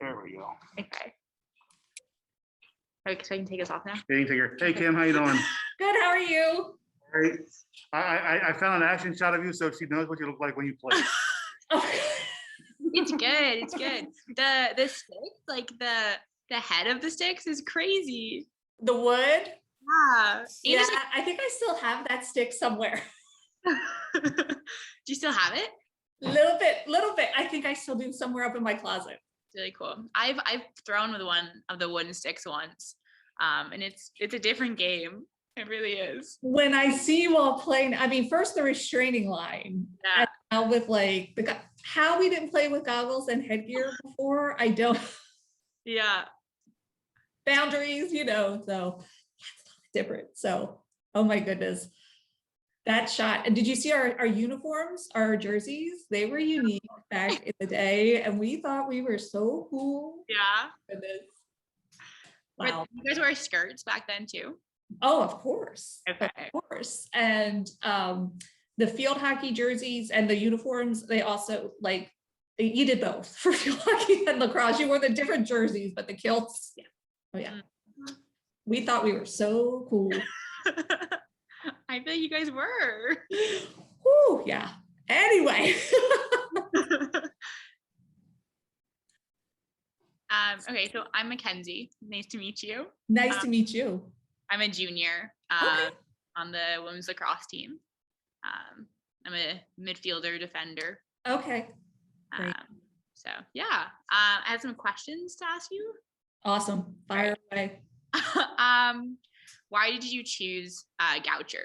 There we go. Okay. Okay, so I can take us off now. Yeah, you can take her. Hey Kim, how you doing? Good, how are you? Great. I found an action shot of you so she knows what you look like when you play. It's good. It's good. The sticks, like the head of the sticks is crazy. The wood? Yeah. Yeah, I think I still have that stick somewhere. Do you still have it? Little bit. I think I still do somewhere up in my closet. It's really cool. I've thrown with one of the wooden sticks once. And it's a different game. It really is. When I see you all playing, I mean, first the restraining line. Yeah. And now with like how we didn't play with goggles and headgear before, I don't. Yeah. Boundaries, so yeah, it's totally different. So, oh my goodness. That shot. And did you see our uniforms, our jerseys? They were unique back in the day, and we thought we were so cool. Yeah. Goodness. Wow. You guys wear skirts back then too? Oh, of course. Okay. Of course. And the field hockey jerseys and the uniforms, they also like, you did both for field hockey and lacrosse. You wore the different jerseys, but the kilts, yeah. Oh yeah. Mm-hmm. We thought we were so cool. I bet you guys were. Whew, yeah. Anyway. Okay, so I'm Mackenzie. Nice to meet you. Nice to meet you. I'm a junior on the women's lacrosse team. I'm a midfielder defender. Okay. Great. So yeah, I had some questions to ask you. Awesome. Fire away. Why did you choose Goucher?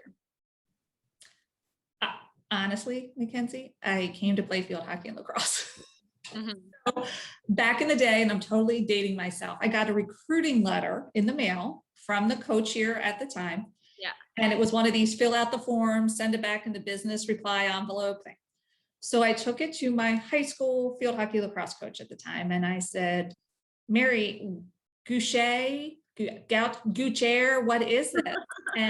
Honestly, Mackenzie, I came to play field hockey and lacrosse. Mm-hmm. So back in the day, and I'm totally dating myself, I got a recruiting letter in the mail from the coach here at the time. Yeah. And it was one of these fill out the form, send it back in the business reply envelope thing. So I took it to my high school field hockey lacrosse coach at the time. And I said, Mary Goucher, what is this?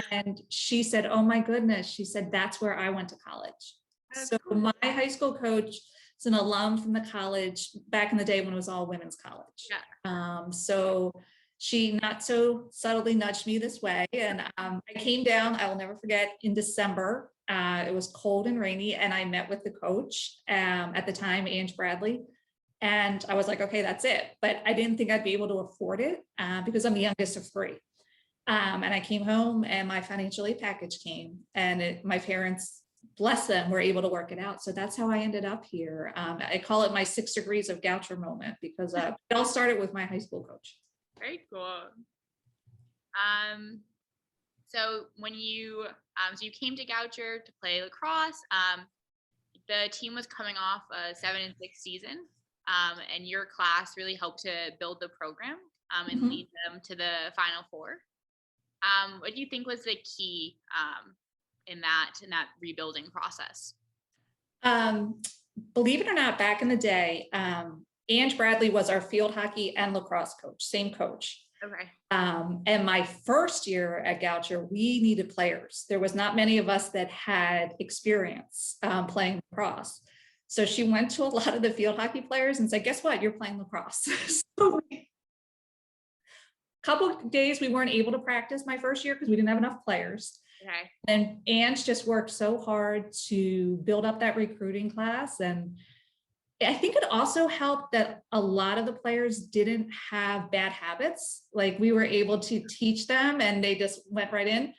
And she said, oh my goodness. She said, that's where I went to college. So my high school coach is an alum from the college back in the day when it was all women's college. Yeah. So she not so subtly nudged me this way. And I came down, I will never forget, in December. It was cold and rainy, and I met with the coach at the time, Ange Bradley. And I was like, okay, that's it. But I didn't think I'd be able to afford it because I'm the youngest of three. And I came home and my financial aid package came, and my parents, bless them, were able to work it out. So that's how I ended up here. I call it my 6 degrees of Goucher moment because it all started with my high school coach. Very cool. So when you came to Goucher to play lacrosse, the team was coming off a 7-6 season, and your class really helped to build the program and lead them to the Final Four. What do you think was the key in that rebuilding process? Believe it or not, back in the day, Ange Bradley was our field hockey and lacrosse coach, same coach. Okay. And my first year at Goucher, we needed players. There was not many of us that had experience playing lacrosse. So she went to a lot of the field hockey players and said, guess what? You're playing lacrosse. So a couple of days we weren't able to practice my first year because we didn't have enough players. Okay. And Ange just worked so hard to build up that recruiting class. And I think it also helped that a lot of the players didn't have bad habits. Like we were able to teach them and they just went right in.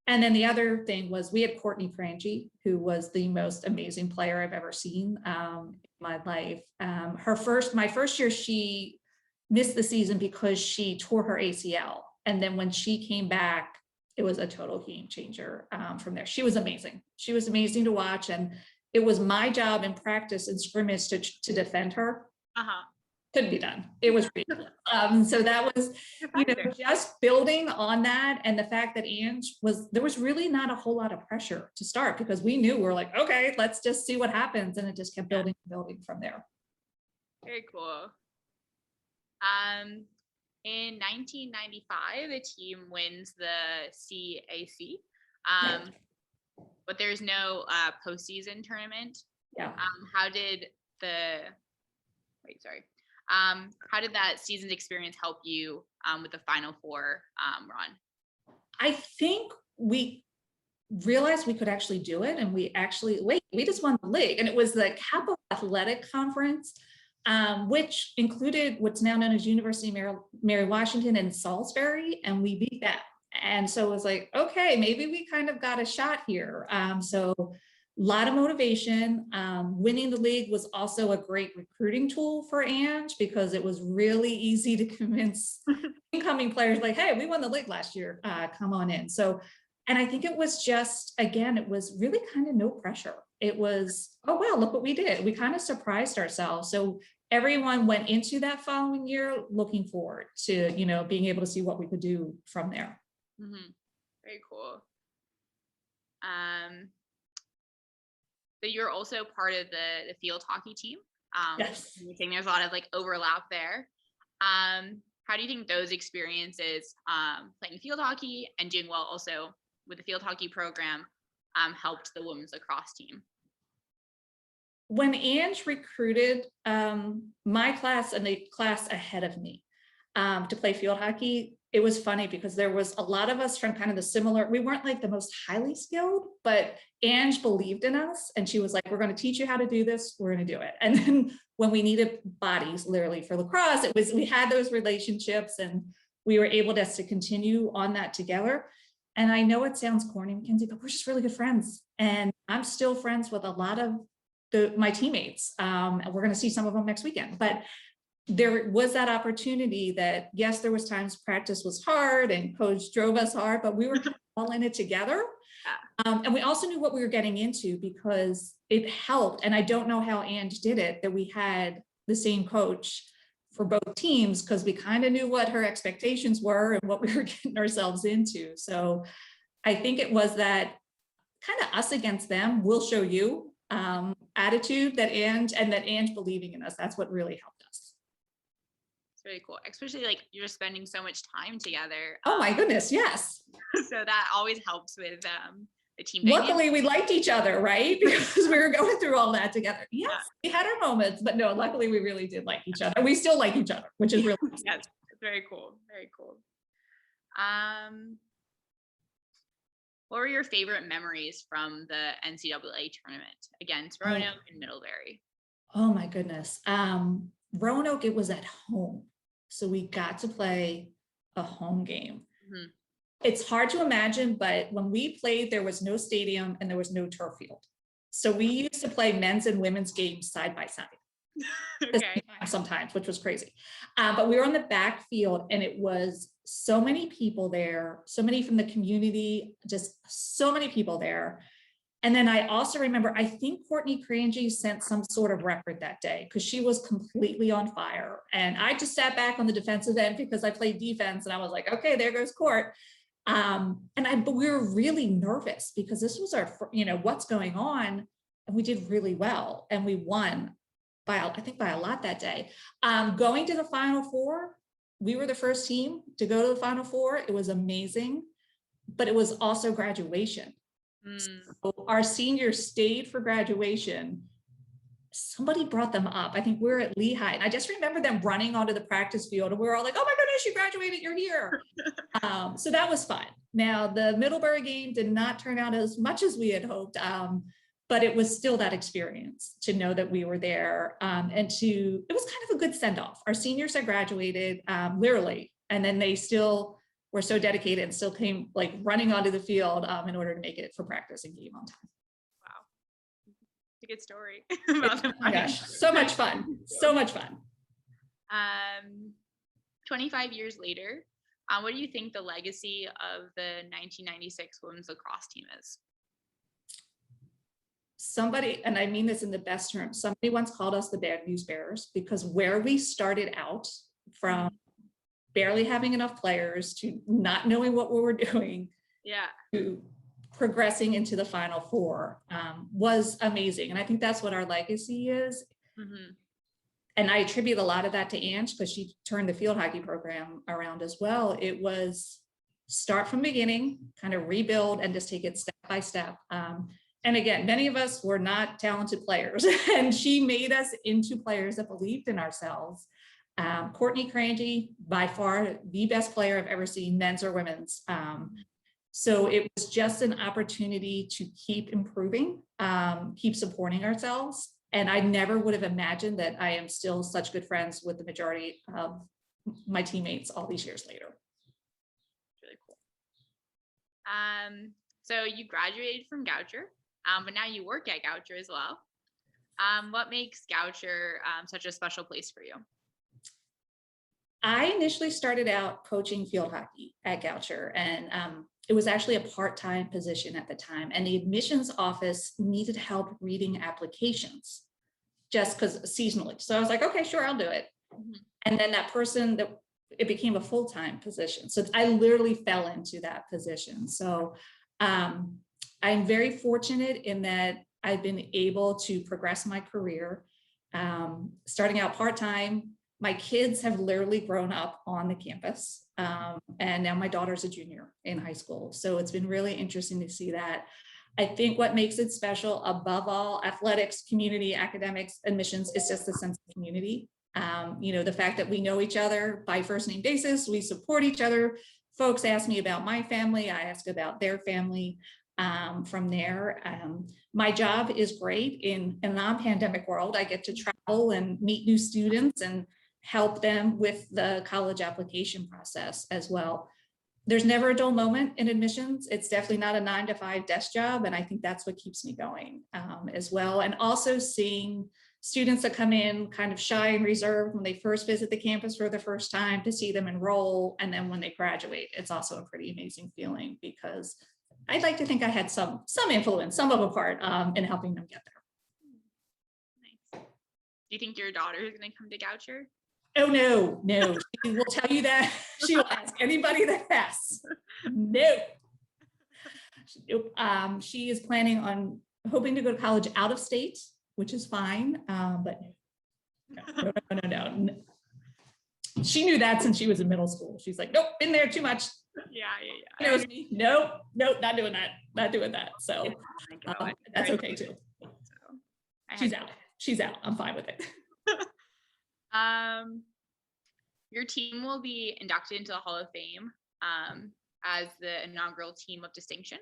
And then the other thing was we had Courtney Frangie, who was the most amazing player I've ever seen in my life. My first year, she missed the season because she tore her ACL. And then when she came back, it was a total game changer from there. She was amazing. She was amazing to watch. And it was my job in practice and scrimmage to defend her. Couldn't be done. It was ridiculous. So that was, just building on that. And the fact that Ange there was really not a whole lot of pressure to start because we knew we're like, okay, let's just see what happens. And it just kept building from there. Very cool. In 1995, the team wins the CAC. But there's no postseason tournament. Yeah. How did that season's experience help you with the Final Four run? I think we realized we could actually do it, and we just won the league, and it was the Capital Athletic Conference, which included what's now known as University of Mary Washington and Salisbury, and we beat that. And so it was like, okay, maybe we kind of got a shot here. So a lot of motivation. Winning the league was also a great recruiting tool for Ange, because it was really easy to convince incoming players like, hey, we won the league last year, come on in. So, and I think it was just, again, it was really kind of no pressure. It was, oh, wow, look what we did. We kind of surprised ourselves. So everyone went into that following year looking forward to, being able to see what we could do from there. Mm-hmm. Very cool. So you're also part of the field hockey team. Yes. You think there's a lot of like overlap there. How do you think those experiences, playing field hockey and doing well also with the field hockey program, helped the women's lacrosse team? When Ange recruited my class and the class ahead of me to play field hockey, it was funny because there was a lot of us from kind of the similar, we weren't like the most highly skilled, but Ange believed in us, and she was like, we're going to teach you how to do this. We're going to do it. And then when we needed bodies, literally for lacrosse, we had those relationships, and we were able to continue on that together. And I know it sounds corny, Mackenzie, but we're just really good friends. And I'm still friends with a lot of my teammates. And we're going to see some of them next weekend. But there was that opportunity that, yes, there was times practice was hard and coach drove us hard, but we were all in it together. And we also knew what we were getting into, because it helped. And I don't know how Ange did it, that we had the same coach for both teams, because we kind of knew what her expectations were and what we were getting ourselves into. So I think it was that kind of us against them, we'll show you attitude that Ange believing in us. That's what really helped us. Very cool, especially like you're spending so much time together. Oh my goodness, yes. So that always helps with the team. Luckily, we liked each other, right? Because we were going through all that together. Yes, we had our moments, but no, luckily we really did like each other. We still like each other, which is really nice. Yes, very cool, very cool. What were your favorite memories from the NCAA tournament against Roanoke and Middlebury? Oh my goodness. Roanoke, it was at home. So we got to play a home game. Mm-hmm. It's hard to imagine, but when we played, there was no stadium and there was no turf field. So we used to play men's and women's games side by side. Okay. Sometimes, which was crazy. But we were on the back field, and it was so many people there, so many from the community, just so many people there. And then I also remember, I think Courtney Crangy sent some sort of record that day, because she was completely on fire. And I just sat back on the defensive end because I played defense, and I was like, okay, there goes Court. But we were really nervous because this was our, what's going on, and we did really well, and we won by a lot that day. Going to the Final Four, we were the first team to go to the Final Four. It was amazing, but it was also graduation. So our seniors stayed for graduation. Somebody brought them up. I think we were at Lehigh, and I just remember them running onto the practice field, and we were all like, oh my goodness, you graduated, you're here. So that was fun. Now, the Middlebury game did not turn out as much as we had hoped, but it was still that experience to know that we were there, and it was kind of a good send-off. Our seniors had graduated, literally, and then they still were so dedicated and still came like running onto the field in order to make it for practice and game on time. Wow. It's a good story. Oh my gosh, so much fun. So much fun. 25 years later, what do you think the legacy of the 1996 women's lacrosse team is? Somebody, and I mean this in the best terms, somebody once called us the bad news bearers, because where we started out from barely having enough players to not knowing what we were doing, to progressing into the Final Four was amazing. And I think that's what our legacy is. Mm-hmm. And I attribute a lot of that to Ange, because she turned the field hockey program around as well. It was start from the beginning, kind of rebuild, and just take it step by step. And again, many of us were not talented players, and she made us into players that believed in ourselves. Courtney Crangy, by far the best player I've ever seen, men's or women's. So it was just an opportunity to keep improving, keep supporting ourselves. And I never would have imagined that I am still such good friends with the majority of my teammates all these years later. Really cool. So you graduated from Goucher, but now you work at Goucher as well. What makes Goucher such a special place for you? I initially started out coaching field hockey at Goucher, and it was actually a part-time position at the time. And the admissions office needed help reading applications just because seasonally. So I was like, okay, sure, I'll do it. Mm-hmm. And then it became a full-time position. So I literally fell into that position. So I'm very fortunate in that I've been able to progress my career. Starting out part-time, my kids have literally grown up on the campus. And now my daughter's a junior in high school. So it's been really interesting to see that. I think what makes it special above all, athletics, community, academics, admissions, is just the sense of community. The fact that we know each other by first name basis, we support each other. Folks ask me about my family, I ask about their family. From there, my job is great in a non-pandemic world. I get to travel and meet new students and help them with the college application process as well. There's never a dull moment in admissions. It's definitely not a 9-to-5 desk job. And I think that's what keeps me going as well. And also seeing students that come in kind of shy and reserved when they first visit the campus for the first time, to see them enroll. And then when they graduate, it's also a pretty amazing feeling, because I'd like to think I had some influence, some of a part in helping them get there. Nice. Do you think your daughter is going to come to Goucher? Oh, no. She will tell you that. She will ask anybody that asks. No. She is planning on hoping to go to college out of state, which is fine. But no. She knew that since she was in middle school. She's like, nope, been there too much. Yeah. Knows me. Nope, not doing that. So that's okay too. She's out. I'm fine with it. Your team will be inducted into the Hall of Fame as the inaugural team of distinction.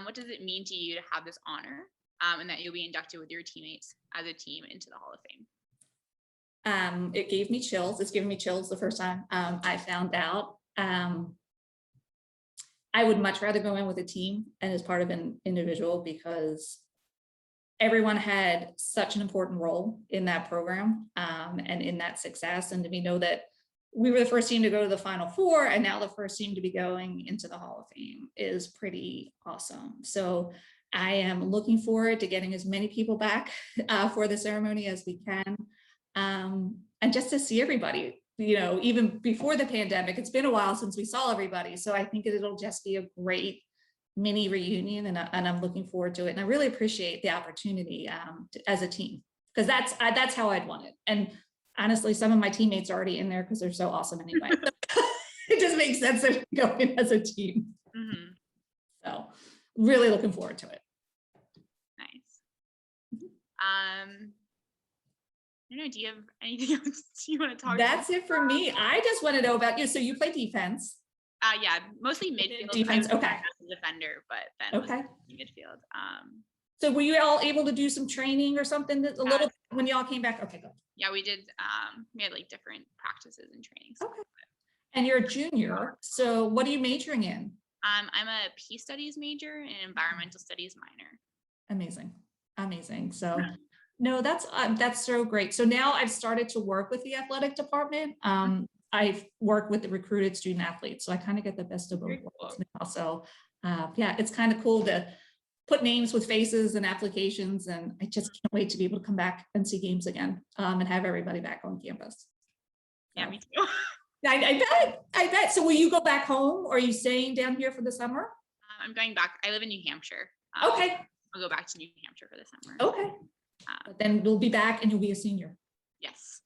What does it mean to you to have this honor and that you'll be inducted with your teammates as a team into the Hall of Fame? It gave me chills. It's given me chills the first time I found out. I would much rather go in with a team and as part of an individual, because everyone had such an important role in that program and in that success. And to know that we were the first team to go to the Final Four and now the first team to be going into the Hall of Fame is pretty awesome. So I am looking forward to getting as many people back for the ceremony as we can. And just to see everybody, even before the pandemic, it's been a while since we saw everybody. So I think it'll just be a great mini reunion, and I'm looking forward to it. And I really appreciate the opportunity as a team, because that's how I'd want it. And honestly, some of my teammates are already in there because they're so awesome anyway. It just makes sense that we go in as a team. Mm-hmm. So really looking forward to it. Nice. I don't know, do you have anything else you want to talk about? That's it for me. I just want to know about you. So you play defense. Yeah, mostly midfield. Defense, okay. As a defender, but then okay. Midfield. So were you all able to do some training or something a little when y'all came back? Okay, good. Yeah, we did. We had like different practices and trainings. Okay. And you're a junior, so what are you majoring in? I'm a peace studies major and environmental studies minor. Amazing. So. No, that's so great. So now I've started to work with the athletic department. I've worked with the recruited student athletes, so I kind of get the best of both worlds now. So yeah, it's kind of cool to put names with faces and applications, and I just can't wait to be able to come back and see games again and have everybody back on campus. Yeah, me too. I bet. So will you go back home, or are you staying down here for the summer? I'm going back. I live in New Hampshire. Okay. I'll go back to New Hampshire for the summer. Okay. But then we'll be back and you'll be a senior. Yes.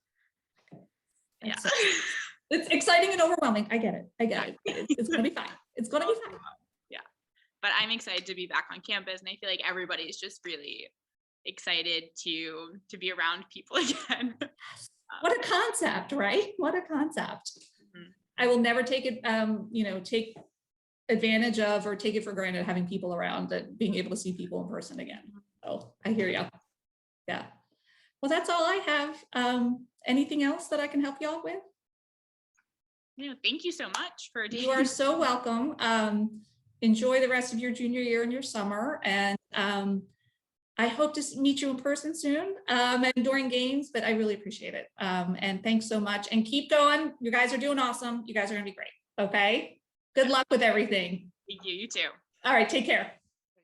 Yeah. It's exciting and overwhelming. I get it. It's going to be fine. It's going to be fine. Yeah. But I'm excited to be back on campus, and I feel like everybody's just really excited to be around people again. What a concept, right? What a concept. Mhm. I will never take it, take advantage of or take it for granted having people around, that being able to see people in person again. Oh, I hear you. Yeah. Well, that's all I have. Anything else that I can help y'all with? Thank you so much for You are so welcome. Enjoy the rest of your junior year and your summer. And I hope to meet you in person soon and during games, but I really appreciate it. And thanks so much. And keep going. You guys are doing awesome. You guys are going to be great. Okay. Good luck with everything. Thank you. You too. All right. Take care.